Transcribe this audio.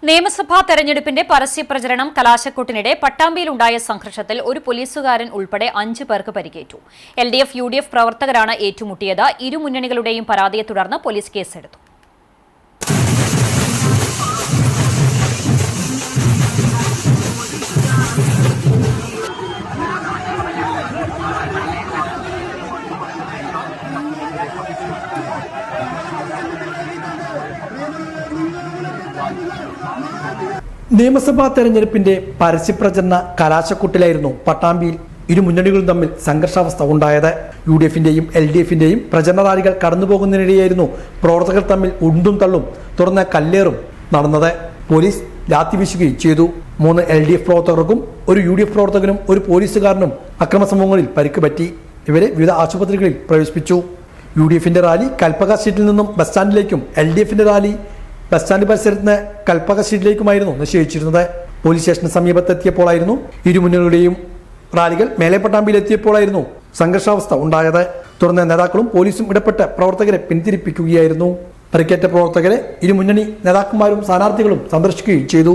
നിയമസഭാ തെരഞ്ഞെടുപ്പിന്റെ പരസ്യപ്രചരണം കലാശക്കൊട്ടിനിടെ പട്ടാമ്പിയിലുണ്ടായ സംഘർഷത്തിൽ ഒരു പോലീസുകാരൻ ഉൾപ്പെടെ 5 പേർക്ക് പരിക്കേറ്റു. LDF, UDF പ്രവർത്തകരാണ് ഏറ്റുമുട്ടിയത്. ഇരു മുന്നണികളുടെയും പരാതിയെ തുടർന്ന് പോലീസ് കേസെടുത്തു. നിയമസഭാ തെരഞ്ഞെടുപ്പിന്റെ പരസ്യപ്രചരണ കലാശക്കൊട്ടിലായിരുന്നു പട്ടാമ്പിയിൽ ഇരു മുന്നണികളും തമ്മിൽ സംഘർഷാവസ്ഥ ഉണ്ടായത്. UDFന്റെയും LDFന്റെയും പ്രചരണ റാലികൾ കടന്നുപോകുന്നതിനിടെയായിരുന്നു പ്രവർത്തകർ തമ്മിൽ ഉണ്ടും തള്ളും തുടർന്ന് കല്ലേറും നടന്നത്. പോലീസ് ലാത്തി വീശുകയും ചെയ്തു. 3 LDF പ്രവർത്തകർക്കും ഒരു UDF പ്രവർത്തകനും ഒരു പോലീസുകാരനും അക്രമ സംഭവങ്ങളിൽ പരിക്ക് പറ്റി. ഇവരെ വിവിധ ആശുപത്രികളിൽ പ്രവേശിപ്പിച്ചു. UDFന്റെ റാലി കൽപ്പക സ്ട്രീറ്റിൽ നിന്നും ബസ് സ്റ്റാൻഡിലേക്കും LDFന്റെ റാലി ബസ് സ്റ്റാൻഡ് പരിസരത്ത് നിന്ന് കൽപ്പക സ്ട്രീറ്റിലേക്കുമായിരുന്നു നിശ്ചയിച്ചിരുന്നത്. പോലീസ് സ്റ്റേഷന് സമീപത്തെത്തിയപ്പോഴായിരുന്നു ഇരു മുന്നണികളുടെയും റാലികൾ മേലെ പട്ടാമ്പിയിലെത്തിയപ്പോഴായിരുന്നു സംഘർഷാവസ്ഥ ഉണ്ടായത്. തുടർന്ന് നേതാക്കളും പോലീസും ഇടപെട്ട് പ്രവർത്തകരെ പിന്തിരിപ്പിക്കുകയായിരുന്നു. പരിക്കേറ്റ പ്രവർത്തകരെ ഇരു മുന്നണി നേതാക്കന്മാരും സ്ഥാനാർത്ഥികളും സന്ദർശിക്കുകയും ചെയ്തു.